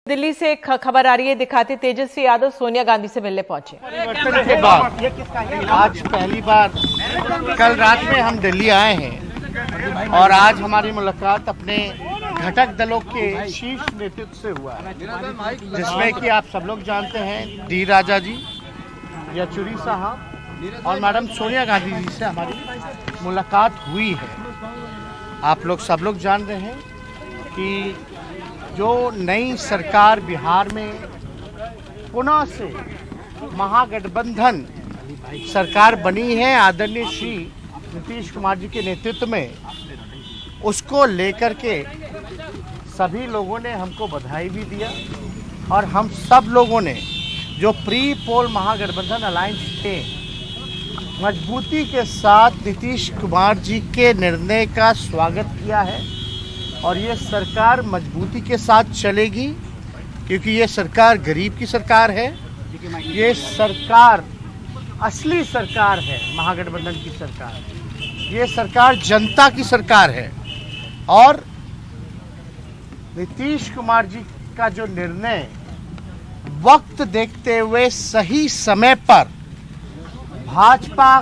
दिल्ली से एक खबर आ रही है, दिखाते तेजस्वी यादव सोनिया गांधी से मिलने पहुंचे। परिवर्तन के बाद आज पहली बार कल रात में हम दिल्ली आए हैं और आज हमारी मुलाकात अपने घटक दलों के शीर्ष नेतृत्व से हुआ है, जिसमें कि आप सब लोग जानते हैं डी राजा जी, येचुरी साहब और मैडम सोनिया गांधी जी से हमारी मुलाकात हुई है। आप लोग सब लोग जान रहे हैं कि जो नई सरकार बिहार में पुनः से महागठबंधन सरकार बनी है आदरणीय श्री नीतीश कुमार जी के नेतृत्व में, उसको लेकर के सभी लोगों ने हमको बधाई भी दिया और हम सब लोगों ने जो प्री पोल महागठबंधन अलायंस थे मजबूती के साथ नीतीश कुमार जी के निर्णय का स्वागत किया है और ये सरकार मजबूती के साथ चलेगी, क्योंकि ये सरकार गरीब की सरकार है, ये सरकार असली सरकार है, महागठबंधन की सरकार, ये सरकार जनता की सरकार है। और नीतीश कुमार जी का जो निर्णय वक्त देखते हुए सही समय पर भाजपा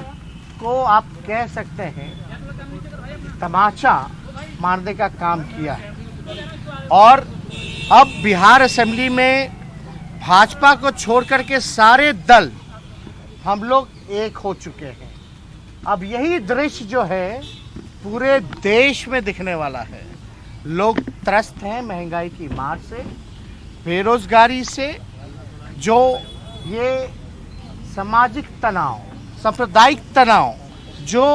को आप कह सकते हैं तमाचा मारने का काम किया है और अब बिहार असेंबली में भाजपा को छोड़ करके सारे दल हम लोग एक हो चुके हैं। अब यही दृश्य जो है पूरे देश में दिखने वाला है। लोग त्रस्त हैं महंगाई की मार से, बेरोजगारी से, जो ये सामाजिक तनाव, सांप्रदायिक तनाव, जो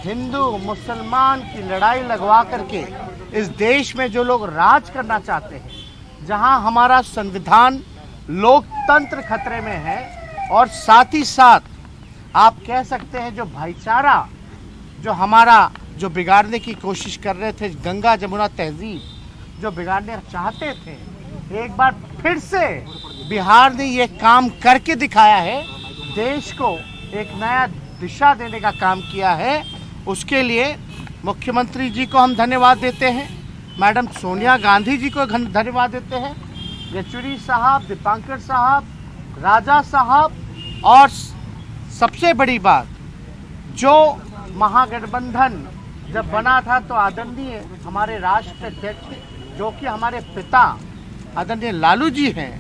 हिंदू मुसलमान की लड़ाई लगवा करके इस देश में जो लोग राज करना चाहते हैं, जहां हमारा संविधान लोकतंत्र खतरे में है और साथ ही साथ आप कह सकते हैं जो भाईचारा जो हमारा जो बिगाड़ने की कोशिश कर रहे थे, गंगा जमुना तहजीब जो बिगाड़ने चाहते थे, एक बार फिर से बिहार ने ये काम करके दिखाया है, देश को एक नया दिशा देने का काम किया है। उसके लिए मुख्यमंत्री जी को हम धन्यवाद देते हैं, मैडम सोनिया गांधी जी को धन्यवाद देते हैं, येचुरी साहब, दीपांकर साहब, राजा साहब, और सबसे बड़ी बात जो महागठबंधन जब बना था तो आदरणीय हमारे राष्ट्र अध्यक्ष जो कि हमारे पिता आदरणीय लालू जी हैं,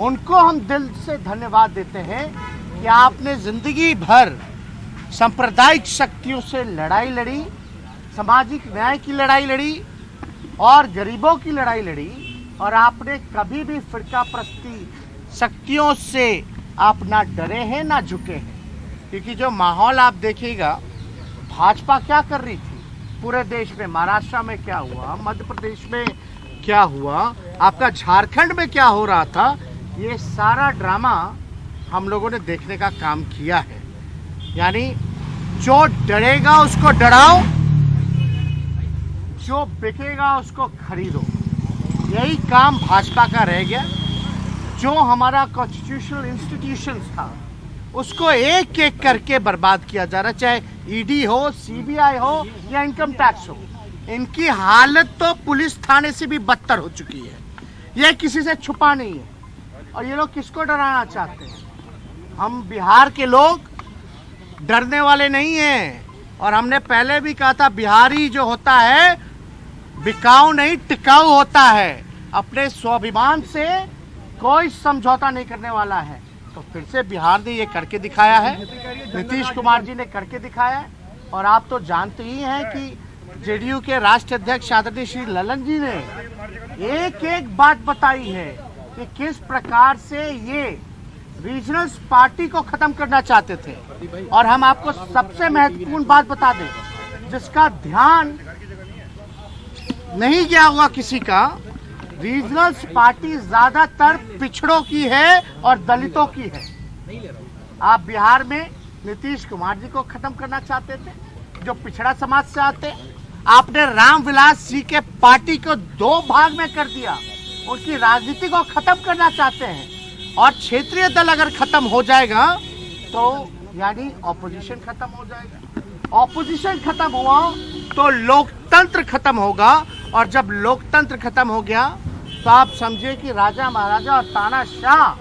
उनको हम दिल से धन्यवाद देते हैं कि आपने जिंदगी भर सांप्रदायिक शक्तियों से लड़ाई लड़ी, सामाजिक न्याय की लड़ाई लड़ी और गरीबों की लड़ाई लड़ी, और आपने कभी भी फिरका प्रस्ती शक्तियों से आप ना डरे हैं ना झुके हैं। क्योंकि जो माहौल आप देखिएगा, भाजपा क्या कर रही थी पूरे देश में, महाराष्ट्र में क्या हुआ, मध्य प्रदेश में क्या हुआ, आपका झारखंड में क्या हो रहा था, ये सारा ड्रामा हम लोगों ने देखने का काम किया है। यानी जो डरेगा उसको डराओ, जो बिकेगा उसको खरीदो, यही काम भाजपा का रह गया। जो हमारा कॉन्स्टिट्यूशनल इंस्टीट्यूशंस था उसको एक एक करके बर्बाद किया जा रहा, चाहे ईडी हो, सीबीआई हो या इनकम टैक्स हो। इनकी हालत तो पुलिस थाने से भी बदतर हो चुकी है, यह किसी से छुपा नहीं है। और ये लोग किसको डराना चाहते हैं? हम बिहार के लोग डरने वाले नहीं हैं, और हमने पहले भी कहा था बिहारी जो होता है बिकाऊ नहीं टिकाऊ होता है, अपने स्वाभिमान से कोई समझौता नहीं करने वाला है। तो फिर से बिहार ने ये करके दिखाया है, नीतीश कुमार जी ने करके दिखाया है। और आप तो जानते ही हैं कि जेडीयू के राष्ट्रीय अध्यक्ष आदरणीय श्री ललन जी ने एक एक बात बताई है कि किस प्रकार से ये रीजनल पार्टी को खत्म करना चाहते थे। और हम आपको सबसे महत्वपूर्ण बात बता दें जिसका ध्यान नहीं गया हुआ किसी का, रीजनल पार्टी ज्यादातर पिछड़ों की है और दलितों की है। आप बिहार में नीतीश कुमार जी को खत्म करना चाहते थे जो पिछड़ा समाज से आते, आपने रामविलास जी के पार्टी को दो भाग में कर दिया, उनकी राजनीति को खत्म करना चाहते हैं। और क्षेत्रीय दल अगर खत्म हो जाएगा तो यानी ऑपोजिशन खत्म हो जाएगा, ऑपोजिशन खत्म हुआ तो लोकतंत्र खत्म होगा, और जब लोकतंत्र खत्म हो गया तो तो आप समझे कि राजा महाराजा और तानाशाह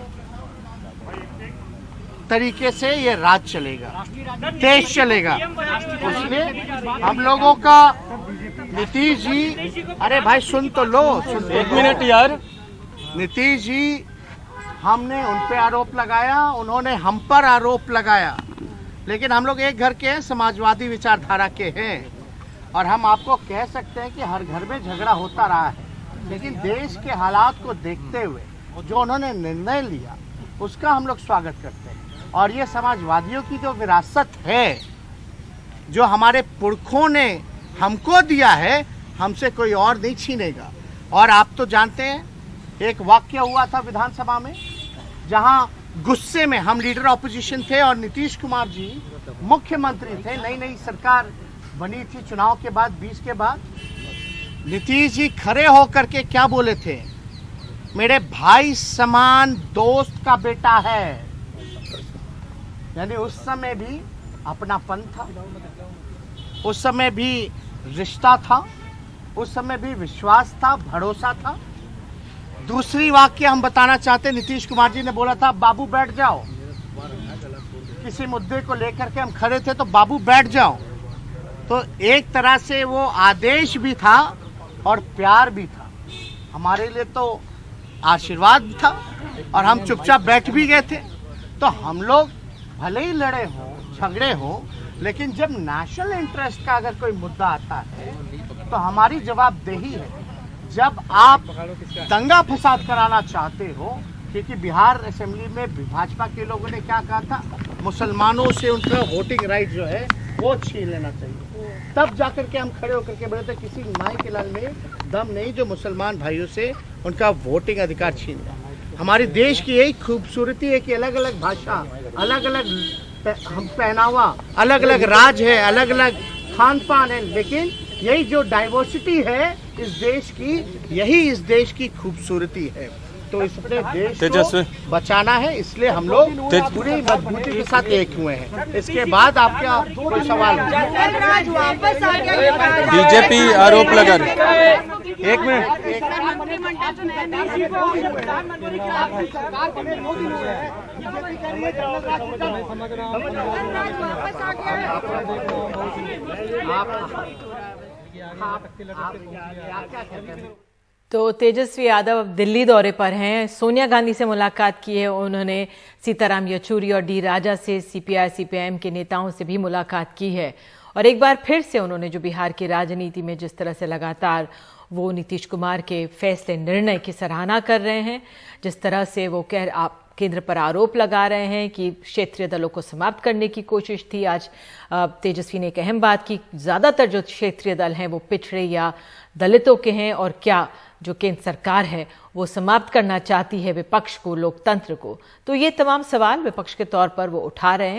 तरीके से ये राज चलेगा, देश चलेगा। इसलिए हम लोगों का नीतीश जी, अरे भाई सुन तो लो, एक मिनट यार। नीतीश जी, हमने उन पे आरोप लगाया, उन्होंने हम पर आरोप लगाया, लेकिन हम लोग एक घर के हैं, समाजवादी विचारधारा के हैं, और हम आपको कह सकते हैं कि हर घर में झगड़ा होता रहा है, लेकिन देश के हालात को देखते हुए जो उन्होंने निर्णय लिया उसका हम लोग स्वागत करते हैं। और ये समाजवादियों की जो विरासत है, जो हमारे पुरखों ने हमको दिया है, हमसे कोई और नहीं छीनेगा। और आप तो जानते हैं, एक वाक्य हुआ था विधानसभा में, जहां गुस्से में हम लीडर ऑपोजिशन थे और नीतीश कुमार जी मुख्यमंत्री थे, नई नई सरकार बनी थी चुनाव के बाद, 20 के बाद। नीतीश जी खड़े होकर के क्या बोले थे? मेरे भाई समान दोस्त का बेटा है। यानी उस समय भी अपनापन था, उस समय भी रिश्ता था, उस समय भी विश्वास था, भरोसा था। दूसरी वाक्य हम बताना चाहते, नीतीश कुमार जी ने बोला था बाबू बैठ जाओ, किसी मुद्दे को लेकर के हम खड़े थे तो बाबू बैठ जाओ। तो एक तरह से वो आदेश भी था और प्यार भी था, हमारे लिए तो आशीर्वाद भी था, और हम चुपचाप बैठ भी गए थे। तो हम लोग भले ही लड़े हों, झगड़े हों, लेकिन जब नेशनल इंटरेस्ट का अगर कोई मुद्दा आता है तो हमारी जवाबदेही है। जब आप दंगा फसाद कराना चाहते हो, क्योंकि बिहार असेंबली में भाजपा के लोगों ने क्या कहा था, मुसलमानों से उनका वोटिंग राइट जो है वो छीन लेना चाहिए, तब जाकर के हम खड़े होकर के बोले थे किसी माई के लाल में दम नहीं जो मुसलमान भाइयों से उनका वोटिंग अधिकार छीन ले। हमारे देश की यही खूबसूरती है कि अलग अलग भाषा, अलग अलग पहनावा, अलग अलग राज है, अलग अलग खान पान है, लेकिन यही जो डाइवर्सिटी है इस देश की, यही इस देश की खूबसूरती है। तो इसमें देश को बचाना है, इसलिए हम लोग पूरी मजबूती के साथ एक हुए हैं। इसके बाद आपका कोई सवाल हो? बीजेपी आरोप लगा रही। एक मिनट। तो तेजस्वी यादव दिल्ली दौरे पर हैं, सोनिया गांधी से मुलाकात की है, उन्होंने सीताराम येचुरी और डी राजा से, सीपीआई सीपीआईएम के नेताओं से भी मुलाकात की है। और एक बार फिर से उन्होंने जो बिहार की राजनीति में जिस तरह से लगातार वो नीतीश कुमार के फैसले, निर्णय की सराहना कर रहे हैं, जिस तरह से वो केंद्र पर आरोप लगा रहे हैं कि क्षेत्रीय दलों को समाप्त करने की कोशिश थी। आज तेजस्वी ने एक अहम बात की, ज़्यादातर जो क्षेत्रीय दल हैं वो पिछड़े या दलितों के हैं, और क्या जो केंद्र सरकार है वो समाप्त करना चाहती है विपक्ष को, लोकतंत्र को। तो ये तमाम सवाल विपक्ष के तौर पर वो उठा रहे हैं।